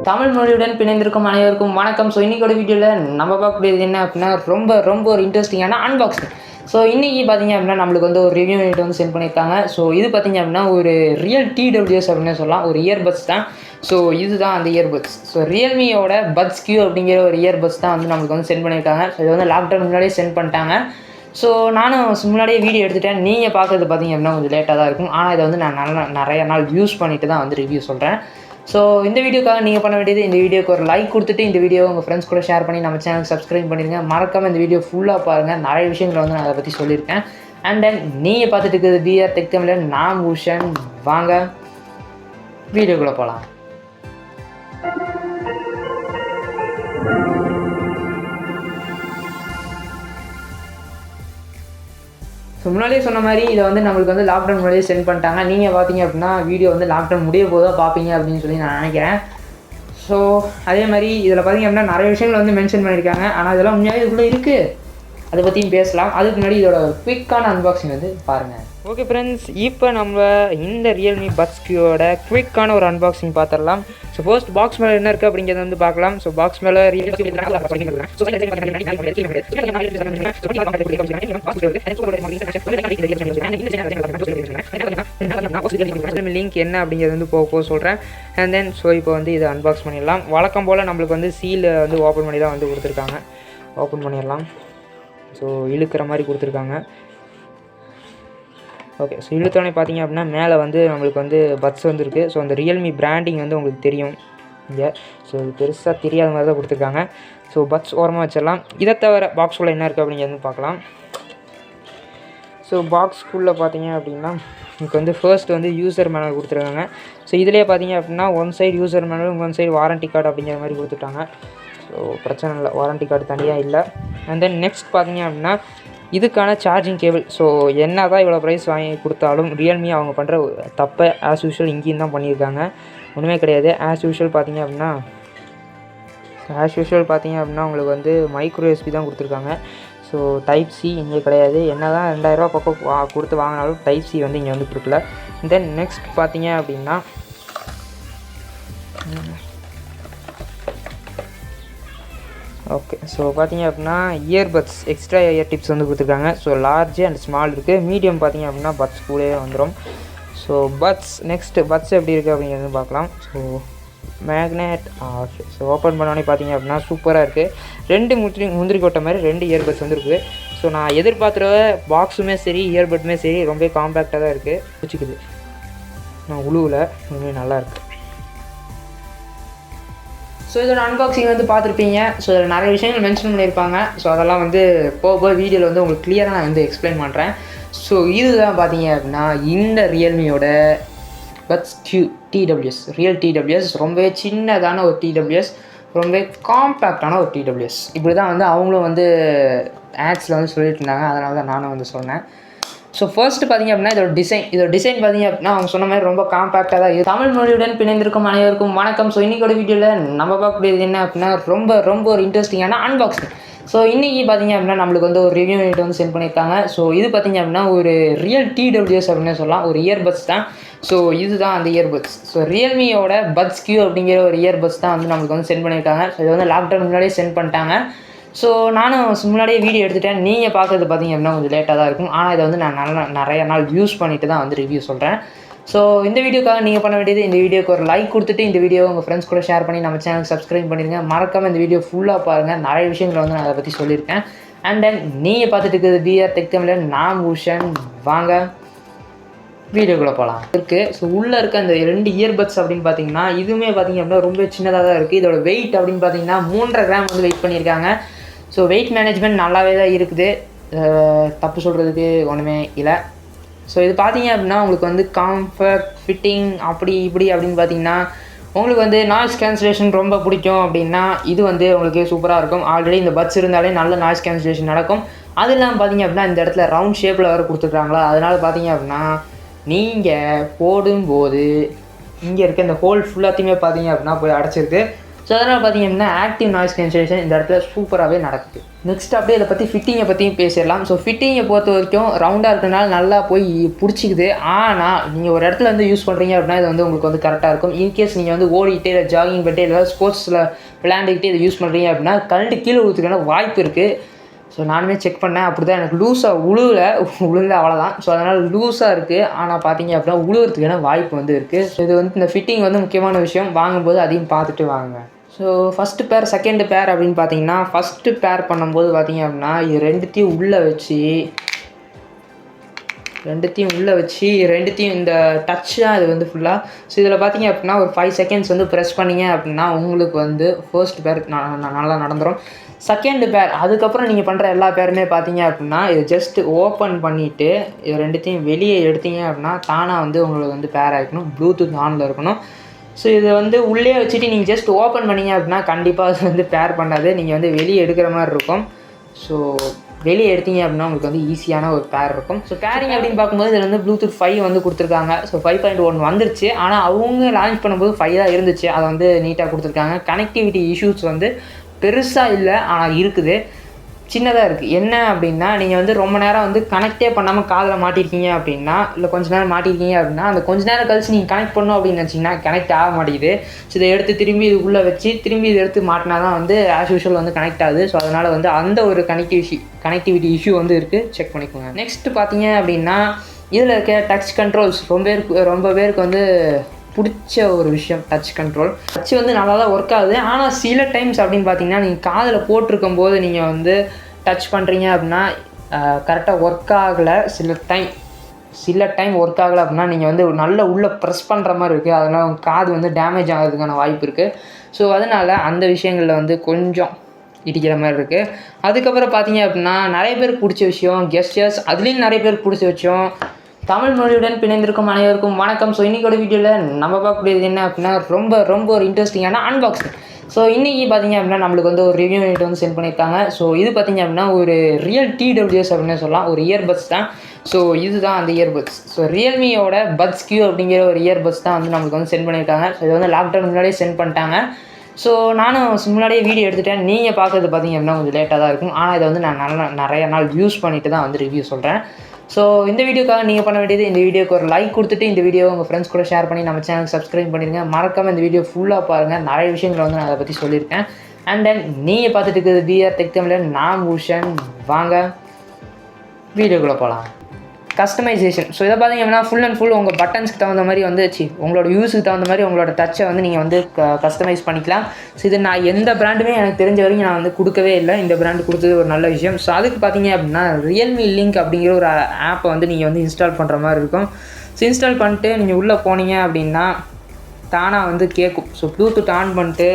தமிழ் மொழியுடன் பிணைந்திருக்கும் அனைவருக்கும் வணக்கம். ஸோ இன்றைக்கோட வீடியோவில் நம்ம பார்க்கக்கூடியது என்ன அப்படின்னா ரொம்ப ஒரு இன்ட்ரெஸ்டிங்கான அன்பாக்சிங். ஸோ இன்றைக்கி பார்த்தீங்க அப்படின்னா நம்மளுக்கு வந்து ஒரு ரிவ்யூ யூனிட் வந்து சென்ட் பண்ணியிருக்காங்க. ஸோ இது பார்த்தீங்க அப்படின்னா ஒரு ரியல் டிடபிள்யூஎஸ் அப்படின்னு சொல்லலாம், ஒரு இயர்பட்ஸ் தான். ஸோ இதுதான் அந்த இயர்பட்ஸ். ஸோ ரியல்மியோட பட்ஸ் கியூ அப்படிங்கிற ஒரு இயர்பட்ஸ் தான் வந்து நம்மளுக்கு வந்து சென்ட் பண்ணியிருக்காங்க. ஸோ இது வந்து லாக்டவுன் முன்னாடியே சென்ட் பண்ணிட்டாங்க. ஸோ நானும் முன்னாடியே வீடியோ எடுத்துட்டேன். நீங்கள் பார்க்குறது பார்த்தீங்க அப்படின்னா கொஞ்சம் லேட்டாக தான் இருக்கும். ஆனால் இதை வந்து நான் நிறைய நாள் யூஸ் பண்ணிவிட்டு தான் வந்து ரிவ்யூ சொல்கிறேன். ஸோ இந்த வீடியோக்காக நீங்கள் பண்ண வேண்டியது, இந்த வீடியோக்கு ஒரு லைக் கொடுத்துட்டு இந்த வீடியோ உங்கள் ஃப்ரெண்ட்ஸ் கூட ஷேர் பண்ணி நம்ம சேனலுக்கு சப்ஸ்கிரைப் பண்ணிடுங்க. மறக்காமல் இந்த வீடியோ ஃபுல்லாக பாருங்கள். நிறைய விஷயங்களை வந்து நான் அதை பற்றி சொல்லியிருக்கேன். அண்ட் தென் நீங்கள் பார்த்துட்டு இருக்கிறது பிஆர் டெக் தமிழ். நான் பூஷன். வாங்க வீடியோக்குள்ளே போகலாம். ஸோ முன்னாடியே சொன்ன மாதிரி இதை வந்து நம்மளுக்கு வந்து லாக்டவுன் முன்னாடியே சென்ட் பண்ணிட்டாங்க. நீங்கள் பார்த்தீங்க அப்படின்னா வீடியோ வந்து லாக்டவுன் முடிய போதாக பார்ப்பீங்க அப்படின்னு சொல்லி நான் நினைக்கிறேன். ஸோ அதே மாதிரி இதில் பார்த்தீங்க அப்படின்னா நிறைய விஷயங்கள் வந்து மென்ஷன் பண்ணியிருக்காங்க. ஆனால் இதெல்லாம் உண்மையாக இதுக்குள்ளே இருக்குது, அதை பற்றியும் பேசலாம். அதுக்கு முன்னாடி இதோட குவிக்கான அன்பாக்சிங் வந்து பாருங்கள். ஓகே ஃப்ரெண்ட்ஸ், இப்போ நம்ம இந்த ரியல்மி பட்ஸ் கியூவோட குவிக்கான ஒரு அன்பாக்சிங் பார்த்துடலாம். ஸோ ஃபர்ஸ்ட் பாக்ஸ் மேலே என்ன இருக்குது அப்படிங்கிறத வந்து பார்க்கலாம். ஸோ பாக்ஸ் மேலே லிங்க் என்ன அப்படிங்கிறது வந்து போக சொல்கிறேன். அண்ட் தென் ஸோ இப்போ வந்து இதை அன்பாக்ஸ் பண்ணிடலாம். வழக்கம் போல் நம்மளுக்கு வந்து சீல் வந்து ஓப்பன் பண்ணி தான் வந்து கொடுத்துருக்காங்க. ஓப்பன் பண்ணிடலாம். ஸோ இழுக்கிற மாதிரி கொடுத்துருக்காங்க. ஓகே, ஸோ இழுத்தோடனே பார்த்தீங்க அப்படின்னா மேலே வந்து நம்மளுக்கு வந்து பட்ஸ் வந்துருக்கு. ஸோ அந்த ரியல்மி பிராண்டிங் வந்து உங்களுக்கு தெரியும் இங்கே. ஸோ இது பெருசாக தெரியாத மாதிரி தான் கொடுத்துருக்காங்க. ஸோ பட்ஸ் ஓரமாக வச்சிடலாம். இதை தவிர பாக்ஸ்குள்ளே என்ன இருக்குது அப்படிங்கிறது பார்க்கலாம். ஸோ பாக்ஸ்குள்ளே பார்த்தீங்க அப்படின்னா உங்களுக்கு வந்து ஃபர்ஸ்ட் வந்து யூசர் மேனுவல் கொடுத்துருக்காங்க. ஸோ இதிலே பார்த்தீங்க அப்படின்னா one side user manual, one side warranty card அப்படிங்கிற மாதிரி கொடுத்துட்டாங்க. ஸோ பிரச்சனை இல்லை, வாரண்ட்டி கார்டு தனியாக இல்லை. அண்ட் தென் நெக்ஸ்ட் பார்த்தீங்க அப்படின்னா இதுக்கான சார்ஜிங் கேபிள். ஸோ என்ன தான் இவ்வளோ ப்ரைஸ் வாங்கி கொடுத்தாலும் ரியல்மி அவங்க பண்ணுற தப்பை ஆஸ் யூஷுவல் இங்கேயும் தான் பண்ணியிருக்காங்க. ஒன்றுமே கிடையாது. ஆஸ் யூஷுவல் பார்த்தீங்க அப்படின்னா உங்களுக்கு வந்து மைக்ரோ எஸ்பி தான் கொடுத்துருக்காங்க. ஸோ டைப் சி இங்கே கிடையாது. என்ன தான் 2000 பக்கம் கொடுத்து வாங்கினாலும் டைப் சி வந்து இங்கே வந்து கொடுக்கல. தென் நெக்ஸ்ட் பார்த்தீங்க அப்படின்னா ஓகே, ஸோ பார்த்தீங்க அப்படின்னா இயர்பட்ஸ் எக்ஸ்ட்ரா இயர் டிப்ஸ் வந்து கொடுத்துருக்காங்க. ஸோ லார்ஜ் அண்ட் ஸ்மால் இருக்குது. மீடியம் பார்த்தீங்க அப்படின்னா பட்ஸ் கூட வந்துடும். ஸோ பட்ஸ் நெக்ஸ்ட்டு பட்ஸ் எப்படி இருக்குது அப்படிங்கிறது பார்க்கலாம். So magnet off. So open பண்ணோடனே பார்த்தீங்க அப்படின்னா சூப்பராக இருக்குது. 2 முந்திரி கொட்டை மாதிரி 2 இயர்பட்ஸ் வந்து இருக்குது. ஸோ நான் எதிர்பார்த்துற பாக்ஸுமே சரி இயர்பட்ஸுமே சரி ரொம்ப காம்பேக்டாக தான் இருக்குது. பிடிச்சிக்குது, நான் உழுவில் ரொம்ப நல்லாயிருக்கு. ஸோ இதோட அன்பாக்சிங் வந்து பார்த்துருப்பீங்க. ஸோ இதில் நிறைய விஷயங்கள் மென்ஷன் பண்ணியிருப்பாங்க. ஸோ அதெல்லாம் வந்து போக வீடியோவில் வந்து உங்களுக்கு கிளியராக நான் வந்து எக்ஸ்பிளைன் பண்ணுறேன். ஸோ இதுதான் பார்த்தீங்க அப்படின்னா இந்த ரியல்மியோட buds Q TWS, real TWS. ரொம்பவே சின்னதான ஒரு டிடபிள்யூஎஸ், ரொம்பவே காம்பேக்டான ஒரு டிடபிள்யூஎஸ். இப்படி தான் வந்து அவங்களும் வந்து ஆட்ஸில் வந்து சொல்லிட்டு இருந்தாங்க. அதனால தான் நானும் வந்து சொன்னேன். ஸோ ஃபர்ஸ்ட் பார்த்தீங்க அப்படின்னா இதோட டிசைன் பார்த்தீங்க அப்படின்னா அவங்க சொன்ன மாதிரி ரொம்ப காம்பேக்டாக தான் இருக்குது. தமிழ் மொழியுடன் பிணைந்திருக்கும் அனைவருக்கும் வணக்கம். ஸோ இன்றைக்கோட வீடியோவில் நம்ம பார்க்கக்கூடியது என்ன அப்படின்னா ரொம்ப ஒரு இன்ட்ரெஸ்டிங்கான அன்பாக்சிங். ஸோ இன்றைக்கி பார்த்தீங்க அப்படின்னா நம்மளுக்கு வந்து ஒரு ரிவ்யூ யூனிட் வந்து சென்ட் பண்ணியிருக்காங்க. ஸோ இது பார்த்தீங்க அப்படின்னா ஒரு ரியல் டிடபிள்யூஎஸ் அப்படின்னு சொல்லலாம், ஒரு இயர்பட்ஸ் தான். ஸோ இதுதான் அந்த இயர்பட்ஸ். ஸோ ரியல்மியோட பட்ஸ் கியூ அப்படிங்கிற ஒரு இயர்பட்ஸ் தான் வந்து நம்மளுக்கு வந்து சென்ட் பண்ணியிருக்காங்க. ஸோ இது வந்து லாக்டவுன் முன்னாடியே சென்ட் பண்ணிட்டாங்க. ஸோ நானும் முன்னாடியே வீடியோ எடுத்துட்டேன். நீங்கள் பார்க்குறது பார்த்தீங்க அப்படின்னா கொஞ்சம் லேட்டாக தான் இருக்கும். ஆனால் இதை வந்து நான் நிறைய நாள் யூஸ் பண்ணிவிட்டு தான் வந்து ரிவ்யூ சொல்கிறேன். ஸோ இந்த வீடியோக்காக நீங்கள் பண்ண வேண்டியது, இந்த வீடியோக்கு ஒரு லைக் கொடுத்துட்டு இந்த வீடியோ உங்கள் ஃப்ரெண்ட்ஸ் கூட ஷேர் பண்ணி நம்ம சேனலுக்கு சப்ஸ்கிரைப் பண்ணிடுங்க. மறக்காமல் இந்த வீடியோ ஃபுல்லாக பாருங்கள். நிறைய விஷயங்களை வந்து நான் அதை பற்றி சொல்லியிருக்கேன். அண்ட் தென் நீங்கள் பார்த்துட்டு இருக்கிறது பிஆர் டெக் தமிழ். நான் பூஷன். வாங்க வீடியோக்குள்ளே போகலாம். இருக்குது. ஸோ உள்ளே இருக்க அந்த 2 இயர்பட்ஸ் அப்படின்னு பார்த்தீங்கன்னா இதுவுமே பார்த்தீங்க அப்படின்னா ரொம்ப சின்னதாக தான் இருக்குது. இதோட வெயிட் அப்படின்னு பார்த்தீங்கன்னா 3.5 கிராம் வந்து வெயிட் பண்ணியிருக்காங்க. ஸோ வெயிட் மேனேஜ்மெண்ட் நல்லாவே தான் இருக்குது, தப்பு சொல்கிறதுக்கு ஒன்றுமே இல்லை. ஸோ இது பார்த்தீங்க அப்படின்னா உங்களுக்கு வந்து காம்ஃபர்ட், ஃபிட்டிங் அப்படி இப்படி அப்படின்னு பார்த்தீங்கன்னா உங்களுக்கு வந்து நாய்ஸ் கேன்சலேஷன் ரொம்ப பிடிக்கும் அப்படின்னா இது வந்து உங்களுக்கு சூப்பராக இருக்கும். ஆல்ரெடி இந்த பட்ஸ் இருந்தாலே நல்ல நாய்ஸ் கேன்சலேஷன் நடக்கும். அது இல்லாமல் பார்த்தீங்க அப்படின்னா இந்த இடத்துல ரவுண்ட் ஷேப்பில் வேறு கொடுத்துருக்காங்களா, அதனால் பார்த்தீங்க அப்படின்னா நீங்கள் போடும்போது இங்கே இருக்க இந்த ஹோல் ஃபுல்லாத்தையுமே பார்த்தீங்க அப்படின்னா போய் அடைச்சிருக்கு. ஸோ அதனால் பார்த்திங்க அப்படின்னா ஆக்டிவ் நாய்ஸ் கேன்சலேஷன் இந்த இடத்துல சூப்பராகவே நடக்குது. நெக்ஸ்ட் அப்படியே இதை பற்றி ஃபிட்டிங்கை பற்றியும் பேசிடலாம். ஸோ ஃபிட்டிங்கை பொறுத்த வரைக்கும் ரவுண்டாக இருக்கிறனால நல்லா போய் பிடிச்சிக்குது. ஆனால் நீங்கள் ஒரு இடத்துல வந்து யூஸ் பண்ணுறீங்க அப்படின்னா இது வந்து உங்களுக்கு வந்து கரெக்டாக இருக்கும். இன்கேஸ் நீங்கள் வந்து ஓடிக்கிட்டே இல்லை ஜாகிங் பண்ணிட்டு இல்லை ஸ்போர்ட்ஸில் விளையாண்டுக்கிட்டே இதை யூஸ் பண்ணுறீங்க அப்படின்னா கழண்டு கீழே ஊற்றுக்கான வாய்ப்பு இருக்குது. ஸோ நானுமே செக் பண்ணேன், அப்படி தான் எனக்கு லூஸாக உழுல அவ்வளோதான். ஸோ அதனால் லூஸாக இருக்குது. ஆனால் பார்த்தீங்க அப்படின்னா உழுவுறதுக்கான வாய்ப்பு வந்து இருக்குது. ஸோ இது வந்து இந்த ஃபிட்டிங் வந்து முக்கியமான விஷயம். வாங்கும்போது அதையும் பார்த்துட்டு வாங்குங்க. ஸோ ஃபஸ்ட்டு பேர் செகண்ட் பேர் அப்படின்னு பார்த்தீங்கன்னா ஃபஸ்ட்டு பேர் பண்ணும்போது பார்த்தீங்க அப்படின்னா இது ரெண்டுத்தையும் உள்ளே வச்சு ரெண்டுத்தையும் இந்த டச் தான் இது வந்து ஃபுல்லாக. ஸோ இதில் பார்த்தீங்க அப்படின்னா ஒரு 5 செகண்ட்ஸ் வந்து ப்ரெஸ் பண்ணிங்க அப்படின்னா உங்களுக்கு வந்து ஃபர்ஸ்ட் பேர் நல்லா நடந்துடும். செகண்ட் பேர் அதுக்கப்புறம் நீங்கள் பண்ணுற எல்லா பேருமே பார்த்தீங்க அப்படின்னா இது ஜஸ்ட்டு ஓப்பன் பண்ணிவிட்டு இது ரெண்டுத்தையும் வெளியே எடுத்தீங்க அப்படின்னா தானாக வந்து உங்களுக்கு வந்து பேர் ஆகிக்கணும். ப்ளூடூத் ஆனில் இருக்கணும். ஸோ இதை வந்து உள்ளே வச்சுட்டு நீங்கள் ஜஸ்ட் ஓப்பன் பண்ணிங்க அப்படின்னா கண்டிப்பாக அது வந்து பேர் பண்ணாது. நீங்கள் வந்து வெளியே எடுக்கிற மாதிரி இருக்கும். ஸோ வெளியே எடுத்தீங்க அப்படின்னா உங்களுக்கு வந்து ஈஸியான ஒரு பேர் இருக்கும். ஸோ பேரிங் அப்படின்னு பார்க்கும்போது இதில் வந்து ப்ளூடூத் 5 வந்து கொடுத்துருக்காங்க. ஸோ 5.1 வந்துருச்சு. ஆனால் அவங்க லான்ச் பண்ணும்போது 5 தான் இருந்துச்சு. அதை வந்து நீட்டாக கொடுத்துருக்காங்க. கனெக்டிவிட்டி இஷ்யூஸ் வந்து பெருசாக இல்லை, ஆனால் இருக்குது, சின்னதாக இருக்குது. என்ன அப்படின்னா நீங்கள் வந்து ரொம்ப நேரம் வந்து கனெக்டே பண்ணாமல் காதில் மாட்டிருக்கீங்க அப்படின்னா இல்லை கொஞ்சம் நேரம் மாட்டிருக்கீங்க அப்படின்னா அந்த கொஞ்சம் நேரம் கழிச்சு நீங்கள் கனெக்ட் பண்ணணும் அப்படின்னு நினச்சிங்கன்னா கனெக்ட் ஆக மாட்டேங்குது. ஸோ இதை எடுத்து திரும்பி இதுக்குள்ளே வச்சு திரும்பி இதை எடுத்து மாட்டினா தான் வந்து ஆஸ் யூஷுவல் வந்து கனெக்ட் ஆகுது. ஸோ அதனால் வந்து அந்த ஒரு கனெக்டிவிட்டி இஷ்யூ வந்து இருக்குது, செக் பண்ணிக்கோங்க. நெக்ஸ்ட்டு பார்த்தீங்க அப்படின்னா இதில் இருக்க டச் கண்ட்ரோல்ஸ் ரொம்ப பேருக்கு வந்து பிடிச்ச ஒரு விஷயம். டச் கண்ட்ரோல் டச் வந்து நல்லா தான் ஒர்க் ஆகுது. ஆனால் சில டைம்ஸ் அப்படின்னு பார்த்தீங்கன்னா நீங்கள் காதில் போட்டிருக்கும் போது நீங்கள் வந்து டச் பண்ணுறீங்க அப்படின்னா கரெக்டாக ஒர்க் ஆகலை. சில டைம் ஒர்க் ஆகலை அப்படின்னா நீங்கள் வந்து நல்ல உள்ளே ப்ரெஸ் பண்ணுற மாதிரி இருக்குது. அதனால் உங்கள் காது வந்து டேமேஜ் ஆகிறதுக்கான வாய்ப்பு இருக்குது. ஸோ அதனால் அந்த விஷயங்களில் வந்து கொஞ்சம் இடிக்கிற மாதிரி இருக்குது. அதுக்கப்புறம் பார்த்தீங்க அப்படின்னா நிறைய பேருக்கு பிடிச்ச விஷயம் கெஸ்டர்ஸ். அதுலேயும் நிறைய பேருக்கு பிடிச்ச விஷயம் தமிழ் மொழியுடன் பிணைந்திருக்கும் அனைவருக்கும் வணக்கம். ஸோ இன்றைக்கோட வீடியோவில் நம்ம பார்க்கக்கூடியது என்ன அப்படின்னா ரொம்ப ஒரு இன்ட்ரெஸ்டிங்கான அன்பாக்சிங். ஸோ இன்றைக்கி பார்த்தீங்க அப்படின்னா நம்மளுக்கு வந்து ஒரு ரிவ்யூ யூனிட் வந்து சென்ட் பண்ணியிருக்காங்க. ஸோ இது பார்த்தீங்க அப்படின்னா ஒரு ரியல் TWS அப்படின்னு சொல்லலாம், ஒரு இயர்பட்ஸ் தான். ஸோ இதுதான் அந்த இயர்பட்ஸ். ஸோ ரியல்மியோட பட்ஸ் கியூ அப்படிங்கிற ஒரு இயர்பட்ஸ் தான் வந்து நம்மளுக்கு வந்து சென்ட் பண்ணியிருக்காங்க. ஸோ இது வந்து லாக்டவுன் முன்னாடியே சென்ட் பண்ணிட்டாங்க. ஸோ நானும் முன்னாடியே வீடியோ எடுத்துகிட்டேன். நீங்கள் பார்க்குறது பார்த்தீங்க அப்படின்னா கொஞ்சம் லேட்டாக தான் இருக்கும். ஆனால் இதை வந்து நான் நிறைய நாள் யூஸ் பண்ணிவிட்டு தான் வந்து ரிவ்யூ சொல்கிறேன். ஸோ இந்த வீடியோக்காக நீங்கள் பண்ண வேண்டியது இந்த வீடியோக்கு ஒரு லைக் கொடுத்துட்டு இந்த வீடியோ உங்கள் ஃப்ரெண்ட்ஸ் கூட ஷேர் பண்ணி நம்ம சேனலுக்கு சப்ஸ்கிரைப் பண்ணிடுங்க. மறக்காமல் இந்த வீடியோ ஃபுல்லாக பாருங்கள். நிறைய விஷயங்களை வந்து நான் அதை பற்றி சொல்லியிருக்கேன். அண்ட் தென் நீங்கள் பார்த்துட்டு இருக்குது VR Tech Tamil. நான் பூஷன். வாங்க வீடியோக்குள்ளே போகலாம். கஸ்டமைசேஷன். ஸோ இதை பார்த்தீங்க அப்படின்னா ஃபுல் அண்ட் ஃபுல் உங்கள் பட்டன்ஸ்க்கு தகுந்த மாதிரி வந்து உங்களோட யூஸுக்கு தகுந்த மாதிரி உங்களோட டச்சை வந்து நீங்கள் வந்து கஸ்டமைஸ் பண்ணிக்கலாம். ஸோ இது நான் எந்த பிராண்டுமே எனக்கு தெரிஞ்ச வரைக்கும் நான் வந்து கொடுக்கவே இல்லை. இந்த பிராண்டு கொடுத்தது ஒரு நல்ல விஷயம். ஸோ அதுக்கு பார்த்தீங்க அப்படின்னா ரியல்மி லிங்க் அப்படிங்கிற ஒரு ஆப்பை வந்து நீங்கள் வந்து இன்ஸ்டால் பண்ணுற மாதிரி இருக்கும். ஸோ இன்ஸ்டால் பண்ணிட்டு நீங்கள் உள்ளே போனீங்க அப்படின்னா தானாக வந்து கேட்கும். ஸோ ப்ளூடூத் ஆன் பண்ணிட்டு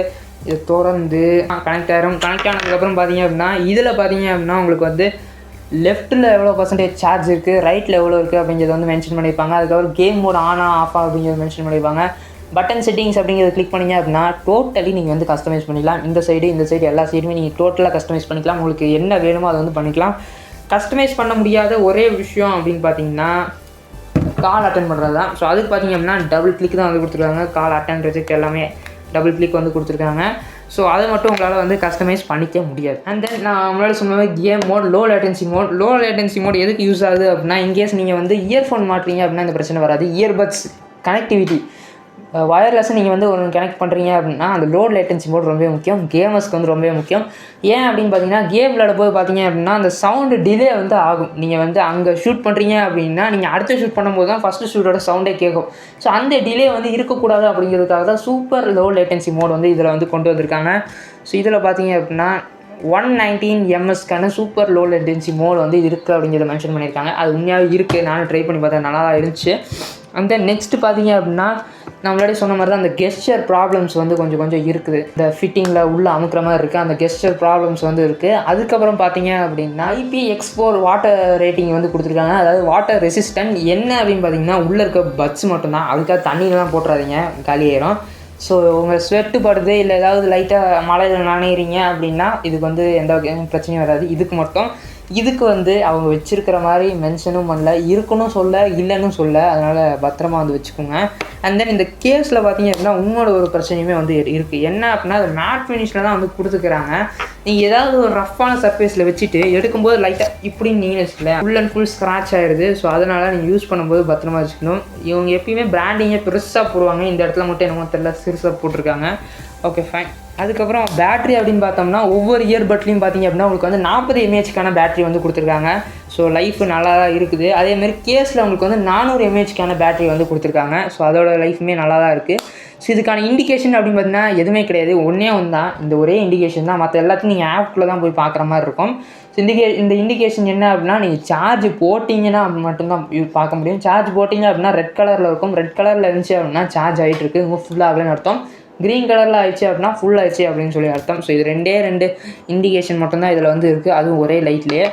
இதை திறந்து கனெக்ட் ஆகிரும். கனெக்ட் ஆனதுக்கப்புறம் பார்த்தீங்க அப்படின்னா இதில் பார்த்தீங்க அப்படின்னா உங்களுக்கு வந்து லெஃப்ட்டில் எவ்வளோ % சார்ஜ் இருக்குது, ரைட்டில் எவ்வளோ இருக்குது அப்படிங்கிறத வந்து மென்ஷன் பண்ணியிருப்பாங்க. அதுக்கப்புறம் கேம் மோட் ஆனா ஆஃபா அப்படிங்கிறத மென்ஷன் பண்ணியிருப்பாங்க. பட்டன் செட்டிங்ஸ் அப்படிங்கிறத கிளிக் பண்ணிங்க அப்படின்னா டோட்டலி நீங்கள் வந்து கஸ்டமைஸ் பண்ணிக்கலாம். இந்த சைடு எல்லா சைடுமே நீங்கள் டோட்டலாக கஸ்டமைஸ் பண்ணிக்கலாம். உங்களுக்கு என்ன வேணுமோ அதை வந்து பண்ணிக்கலாம். கஸ்டமைஸ் பண்ண முடியாத ஒரே விஷயம் அப்படின்னு பார்த்தீங்கன்னா கால் அட்டன் பண்ணுறது தான். ஸோ அதுக்கு பார்த்தீங்க அப்படின்னா டபுள் கிளிக் தான் வந்து கொடுத்துருக்காங்க. கால் அட்டன் ரிஜெக்ட் எல்லாமே டபுள் கிளிக் வந்து கொடுத்துருக்காங்க. ஸோ அதை மட்டும் உங்களால் வந்து கஸ்டமைஸ் பண்ணிக்க முடியாது. அண்ட் தென் நான் முன்னாடி சொன்ன மாதிரி game mode, low latency mode எதுக்கு யூஸ் ஆகுது அப்படின்னா இன்கேஸ் நீங்கள் வந்து இயர்ஃபோன் மாட்டுறீங்க அப்படின்னா இந்த பிரச்சனை வராது. இயர்பட்ஸ் கனெக்டிவிட்டி வயர்லெஸ்ஸை நீங்கள் வந்து ஒன்று கனெக்ட் பண்ணுறீங்க அப்படின்னா அந்த லோ லேட்டன்சி மோட் ரொம்பவே முக்கியம். கேமர்ஸ்க்கு வந்து ரொம்பவே முக்கியம். ஏன் அப்படின்னு பார்த்தீங்கன்னா கேம் விளையாட போது பார்த்தீங்க அப்படின்னா அந்த சவுண்டு டிலே வந்து ஆகும். நீங்கள் வந்து அங்கே ஷூட் பண்ணுறீங்க அப்படின்னா நீங்கள் அடுத்த ஷூட் பண்ணும்போது தான் ஃபஸ்ட்டு ஷூட்டோட சவுண்டே கேட்கும். ஸோ அந்த டிலே வந்து இருக்கக்கூடாது அப்படிங்கிறதுக்காக தான் சூப்பர் லோ லேட்டன்சி மோட் வந்து இதில் வந்து கொண்டு வந்திருக்காங்க. ஸோ இதில் பார்த்தீங்க அப்படின்னா 119 ms super low latency mode வந்து இருக்குது அப்படிங்கிறத மென்ஷன் பண்ணியிருக்காங்க. அது உண்மையாகவே இருக்குது. நானும் ட்ரை பண்ணி பார்த்தேன், நல்லா தான் இருந்துச்சு. அண்ட் தென் நெக்ஸ்ட்டு பார்த்தீங்க அப்படின்னா நான் முன்னாடி சொன்ன மாதிரி தான் அந்த கெஸ்டர் ப்ராப்ளம்ஸ் வந்து கொஞ்சம் இருக்குது. இந்த ஃபிட்டிங்கில் உள்ளே அமுக்கிற மாதிரி இருக்குது. அந்த கெஸ்டர் ப்ராப்ளம்ஸ் வந்து இருக்குது. அதுக்கப்புறம் பார்த்தீங்க அப்படின்னா IPX4 வாட்டர் ரேட்டிங் வந்து கொடுத்துருக்காங்க. அதாவது வாட்டர் ரெசிஸ்டன்ட். என்ன அப்படின்னு பார்த்தீங்கன்னா உள்ளே இருக்க பட்ஸ் மட்டும்தான். அதுக்காக தண்ணியிலலாம் போட்டுறாதீங்க, காலியாயிரும். ஸோ உங்கள் ஸ்வெட்டு படுது இல்லை ஏதாவது லைட்டாக மழையில் நனையிறீங்க அப்படின்னா இதுக்கு வந்து எந்த பிரச்சனையும் வராது. இதுக்கு மட்டும் இதுக்கு வந்து அவங்க வச்சுருக்கிற மாதிரி மென்ஷனும் பண்ணல, இருக்கணும் சொல்ல, இல்லைன்னு சொல்ல. அதனால் பத்திரமா வந்து வச்சுக்கோங்க. அண்ட் தென் இந்த கேஸில் பார்த்தீங்க அப்படின்னா இன்னொரு ஒரு பிரச்சனையுமே வந்து இருக்குது. என்ன அப்படின்னா அது மேட் ஃபினிஷில் தான் வந்து கொடுத்துக்கிறாங்க. நீங்கள் ஏதாவது ஒரு ரஃப்பான சர்ஃபேஸில் வச்சுட்டு எடுக்கும்போது லைட்டாக இப்படின்னு நீங்கள் வச்சுக்கல, ஃபுல் அண்ட் ஃபுல் ஸ்க்ராட்ச் ஆகிடுது. ஸோ அதனால் நீங்கள் யூஸ் பண்ணும்போது பத்திரமா வச்சுக்கணும். இவங்க எப்பயுமே பிராண்டிங்கே பெருசாக போடுவாங்க, இந்த இடத்துல மட்டும் என்னமோ தெரியல சிறுசாக போட்டிருக்காங்க. Okay fine. அதுக்கப்புறம் பேட்ரி அப்படின்னு பார்த்தோம்னா ஒவ்வொரு இயர்பட்லேயும் பார்த்தீங்க அப்படின்னா உங்களுக்கு வந்து 40 mAhக்கான பேட்ரி வந்து கொடுத்துருக்காங்க. ஸோ லைஃப் நல்லா தான் இருக்குது. அதேமாதிரி கேஸில் உங்களுக்கு வந்து 400 mAhக்கான பேட்ரி வந்து கொடுத்துருக்காங்க. ஸோ அதோட லைஃப்புமே நல்லா தான் இருக்குது. ஸோ இதுக்கான இண்டிகேஷன் அப்படின்னு பார்த்தீங்கன்னா எதுவுமே கிடையாது, ஒன்றே ஒன்று தான். இந்த ஒரே இண்டிகேஷன் தான். மற்ற எல்லாத்தையும் நீங்கள் ஆப்குள்ளே தான் போய் பார்க்குற மாதிரி இருக்கும். ஸோ இந்த இண்டிகேஷன் என்ன அப்படின்னா நீங்கள் சார்ஜ் போட்டிங்கன்னா மட்டும்தான் பார்க்க முடியும். சார்ஜ் போட்டிங்க அப்படின்னா ரெட் கலரில் இருக்கும். ரெட் கலரில் இருந்துச்சு அப்படின்னா சார்ஜ் ஆகிட்டு இருக்குது, இன்னும் ஃபுல்லாகலன்னு அர்த்தம். க்ரீன் கலரில் ஆயிடுச்சு அப்படின்னா ஃபுல் ஆயிடுச்சு அப்படின்னு சொல்லி அர்த்தம். ஸோ இது ரெண்டு இண்டிகேஷன் மட்டும்தான் இதில் வந்து இருக்குது, அதுவும் ஒரே லைட்லேயே.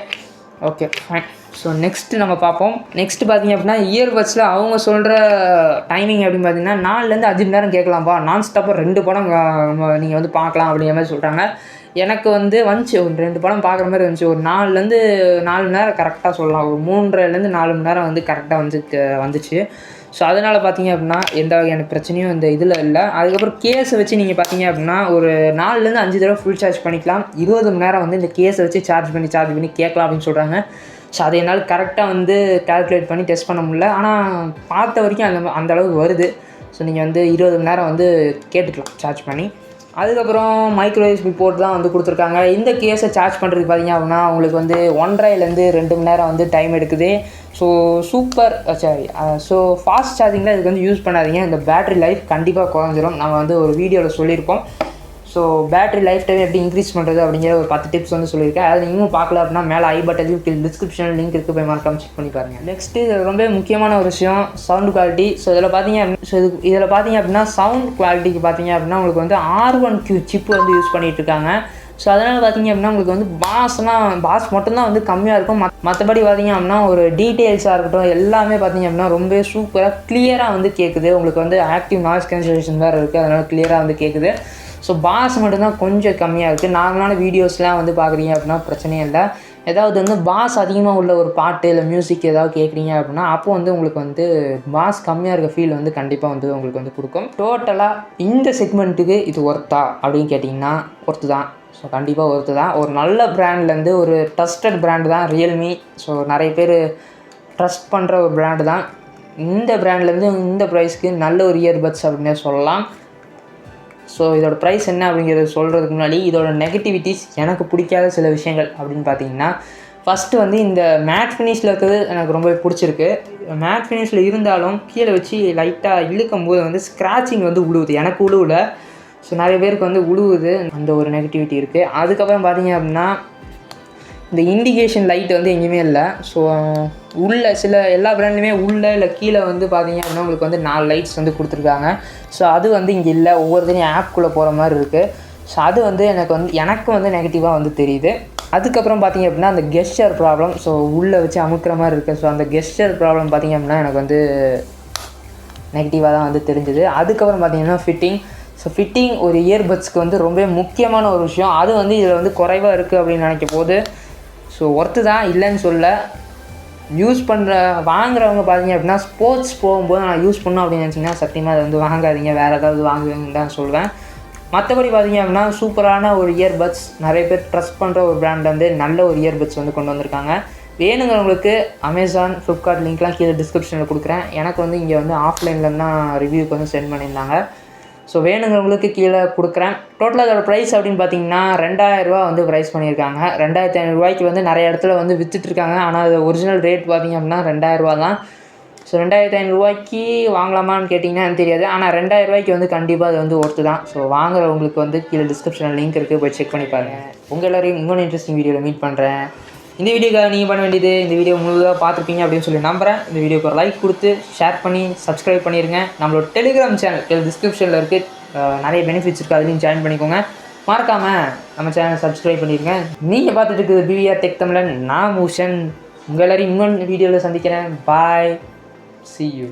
Okay fine. ஸோ நெக்ஸ்ட்டு நம்ம பார்ப்போம். நெக்ஸ்ட்டு பார்த்தீங்க அப்படின்னா இயர்பட்ஸில் அவங்க சொல்கிற டைமிங் அப்படின்னு பார்த்தீங்கன்னா 4லேருந்து 5 மணி நேரம் கேட்கலாம்ப்பா, நான் ஸ்டாப்பாக 2 படம் நீங்கள் வந்து பார்க்கலாம் அப்படிங்கிற மாதிரி சொல்கிறாங்க. எனக்கு வந்து வந்துச்சு ஒரு 2 படம் பார்க்குற மாதிரி வந்துச்சு. ஒரு 4லேருந்து 4 மணி நேரம் கரெக்டாக சொல்லலாம், ஒரு 3.5லேருந்து 4 மணி நேரம் வந்து கரெக்டாக வந்துச்சு. ஸோ அதனால் பார்த்தீங்க அப்படின்னா எந்த வகையான பிரச்சனையும் இந்த இதில் இல்லை. அதுக்கப்புறம் கேஸை வச்சு நீங்கள் பார்த்தீங்க அப்படின்னா ஒரு 4லேருந்து 5 தடவை ஃபுல் சார்ஜ் பண்ணிக்கலாம். 20 மணி நேரம் வந்து இந்த கேஸை வச்சு சார்ஜ் பண்ணி கேட்கலாம் அப்படின்னு சொல்கிறாங்க. ஸோ அதை என்னால் கரெக்டாக வந்து கால்குலேட் பண்ணி டெஸ்ட் பண்ண முடியல, ஆனால் பார்த்த வரைக்கும் அந்த அளவுக்கு வருது. ஸோ நீங்கள் வந்து 20 மணி நேரம் வந்து கேட்டுக்கலாம் சார்ஜ் பண்ணி. அதுக்கப்புறம் மைக்ரோ யூஎஸ்பி போர்ட் தான் வந்து கொடுத்துருக்காங்க. இந்த கேஸை சார்ஜ் பண்ணுறதுக்கு பார்த்தீங்க அப்படின்னா உங்களுக்கு வந்து 1.5லேருந்து 2 மணி நேரம் வந்து டைம் எடுக்குது. ஸோ சூப்பர் ஸோ ஃபாஸ்ட் சார்ஜிங்கில் இதுக்கு வந்து யூஸ் பண்ணாதீங்க, இந்த பேட்ரி லைஃப் கண்டிப்பாக குறைஞ்சிரும். நம்ம வந்து ஒரு வீடியோவில் சொல்லியிருப்போம். ஸோ பேட்ரி லைஃப் டைம் எப்படி இன்க்ரீஸ் பண்ணுறது அப்படிங்கிற ஒரு 10 டிப்ஸ் வந்து சொல்லியிருக்கேன். அது நீங்களும் பார்க்கல அப்படின்னா மேலே ஐ பட்டன்லையும் டிஸ்கிரிப்ஷனில் லிங்க் இருக்குது, போய் மறக்காம செக் பண்ணி பாருங்கள். நெக்ஸ்ட்டு இது ரொம்ப முக்கியமான ஒரு விஷயம், சவுண்ட் குவாலிட்டி. ஸோ இதில் பார்த்தீங்க அப்படின்னா சவுண்ட் குவாலிட்டிக்கு பார்த்தீங்க அப்படின்னா உங்களுக்கு வந்து R1Q சிப்பு வந்து யூஸ் பண்ணிகிட்டு இருக்காங்க. ஸோ அதனால் பார்த்தீங்க அப்படின்னா உங்களுக்கு வந்து பாஸ் மட்டும்தான் வந்து கம்மியாக இருக்கும். மற்றபடி பார்த்தீங்க அப்படின்னா ஒரு டீட்டெயில்ஸாக இருக்கட்டும் எல்லாமே பார்த்தீங்க அப்படின்னா ரொம்ப சூப்பராக கிளியராக வந்து கேட்குது. உங்களுக்கு வந்து ஆக்டிவ் நாய்ஸ் கேன்சலேஷன் வேறு இருக்குது, அதனால் கிளியராக வந்து கேட்குது. ஸோ பாஸ் மட்டும்தான் கொஞ்சம் கம்மியாக இருக்குது. நார்மலான வீடியோஸ்லாம் வந்து பார்க்குறீங்க அப்படின்னா பிரச்சனையே இல்லை. ஏதாவது வந்து பாஸ் அதிகமாக உள்ள ஒரு பாட்டு இல்லை மியூசிக் ஏதாவது கேட்குறீங்க அப்படின்னா அப்போ வந்து உங்களுக்கு வந்து பாஸ் கம்மியாக இருக்க ஃபீல் வந்து கண்டிப்பாக வந்து உங்களுக்கு வந்து கொடுக்கும். டோட்டலாக இந்த செக்மெண்ட்டுக்கு இது ஒர்த்தா அப்படின்னு கேட்டிங்கன்னா ஒர்த்து தான். ஸோ கண்டிப்பாக ஒர்த்து தான். ஒரு நல்ல பிராண்ட்லேருந்து ஒரு ட்ரஸ்டட் பிராண்டு தான் ரியல்மி. ஸோ நிறைய பேர் ட்ரஸ்ட் பண்ணுற ஒரு பிராண்டு தான். இந்த பிராண்ட்லேருந்து இந்த ப்ரைஸ்க்கு நல்ல ஒரு இயர்பட்ஸ் அப்படின்னே சொல்லலாம். ஸோ இதோட ப்ரைஸ் என்ன அப்படிங்கிறத சொல்கிறதுக்கு முன்னாடி இதோட நெகட்டிவிட்டிஸ், எனக்கு பிடிக்காத சில விஷயங்கள் அப்படின்னு பார்த்தீங்கன்னா ஃபஸ்ட்டு வந்து இந்த மேட் ஃபினிஷில் இருக்கிறது எனக்கு ரொம்ப பிடிச்சிருக்கு. மேட் ஃபினிஷில் இருந்தாலும் கீழே வச்சு லைட்டாக இழுக்கும் போது வந்து ஸ்க்ராட்சிங் வந்து உழுவுது, எனக்கு உழுவுல. ஸோ நிறைய பேருக்கு வந்து உழுவுது, அந்த ஒரு நெகட்டிவிட்டி இருக்குது. அதுக்கப்புறம் பார்த்தீங்க அப்படின்னா இந்த இண்டிகேஷன் லைட் வந்து எங்கேயுமே இல்லை. ஸோ உள்ள எல்லா பிராண்ட்லையுமே உள்ளே இல்லை கீழே வந்து பார்த்தீங்க அப்படின்னா உங்களுக்கு வந்து 4 லைட்ஸ் வந்து கொடுத்துருக்காங்க. ஸோ அது வந்து இங்கே இல்லை, ஒவ்வொருத்தரையும் ஆப்குள்ளே போகிற மாதிரி இருக்குது. ஸோ அது வந்து எனக்கு வந்து நெகட்டிவாக வந்து தெரியுது. அதுக்கப்புறம் பார்த்தீங்க அப்படின்னா அந்த கெஸ்டர் ப்ராப்ளம், ஸோ உள்ளே வச்சு அமுக்கிற மாதிரி இருக்குது. ஸோ அந்த கெஸ்டர் ப்ராப்ளம் பார்த்தீங்க அப்படின்னா எனக்கு வந்து நெகட்டிவாக தான் வந்து தெரிஞ்சுது. அதுக்கப்புறம் பார்த்தீங்கன்னா ஃபிட்டிங் ஒரு இயர்பட்ஸ்க்கு வந்து ரொம்ப முக்கியமான ஒரு விஷயம். அது வந்து இதில் வந்து குறைவாக இருக்குது அப்படின்னு நினைக்கும் போது ஸோ ஒர்த்து தான், இல்லைன்னு சொல்ல. வாங்குறவங்க பார்த்தீங்க அப்படின்னா ஸ்போர்ட்ஸ் போகும்போது நான் யூஸ் பண்ணோம் அப்படின்னு நினச்சிங்கன்னா சத்தியமாக அதை வந்து வாங்காதீங்க, வேறு ஏதாவது வாங்குவீங்கன்னு தான் சொல்லுவேன். மற்றபடி பார்த்தீங்க அப்படின்னா சூப்பரான ஒரு இயர்பட்ஸ், நிறைய பேர் ட்ரஸ்ட் பண்ணுற ஒரு பிராண்ட் வந்து நல்ல ஒரு இயர்பட்ஸ் வந்து கொண்டு வந்திருக்காங்க. வேணுங்கிறவங்களுக்கு அமேசான், ஃப்ளிப்கார்ட் லிங்க்லாம் கீழே டிஸ்கிரிப்ஷனில் கொடுக்குறேன். எனக்கு வந்து இங்கே வந்து ஆஃப்லைனில் தான் ரிவ்யூக்கு வந்து சென்ட் பண்ணியிருந்தாங்க. ஸோ வேணுங்கிறவங்களுக்கு கீழே கொடுக்குறேன். டோட்டலாக அதோட ப்ரைஸ் அப்படின்னு பார்த்தீங்கன்னா 2000 ரூபா வந்து ப்ரைஸ் பண்ணியிருக்காங்க. 2500 ரூபாய்க்கு வந்து நிறைய இடத்துல வந்து விற்றுட்ருக்காங்க. ஆனால் அது ஒரிஜினல் ரேட் பார்த்திங்க அப்படின்னா 2000 ரூபா தான். ஸோ 2500 ரூபாய்க்கு வாங்கலாமான்னு கேட்டிங்கன்னா எனக்கு தெரியாது. ஆனால் 2000 ரூபாய்க்கு வந்து கண்டிப்பாக அது வந்து ஒர்த்து தான். ஸோ வாங்குறவங்களுக்கு வந்து கீழே டிஸ்கிரிப்ஷனில் லிங்க் இருக்குது, போய் செக் பண்ணி பாருங்கள். உங்கள் எல்லோரையும் இன்னொன்று இன்ட்ரெஸ்டிங் வீடியோவில் மீட் பண்ணுறேன். இந்த வீடியோக்காக நீங்கள் பண்ண வேண்டியது, இந்த வீடியோ முழுதாக பார்த்துருப்பீங்க அப்படின்னு சொல்லி நம்புகிறேன். இந்த வீடியோக்கு ஒரு லைக் கொடுத்து ஷேர் பண்ணி சப்ஸ்கிரைப் பண்ணிடுங்க. நம்மளோட டெலிகிராம் சேனல் டிஸ்கிரிப்ஷனில் இருக்குது, நிறைய பெனிஃபிட்ஸ் இருக்குது, அதுலேயும் ஜாயின் பண்ணிக்கோங்க. மறக்காமல் நம்ம சேனல் சப்ஸ்கிரைப் பண்ணிடுங்க. நீங்கள் பார்த்துட்டு இருக்குது பிவிஆர் டெக் தமிழன், நான் மூஷன். உங்கள் எல்லோரையும் இன்னொன்று வீடியோவில் சந்திக்கிறேன். பாய், see you.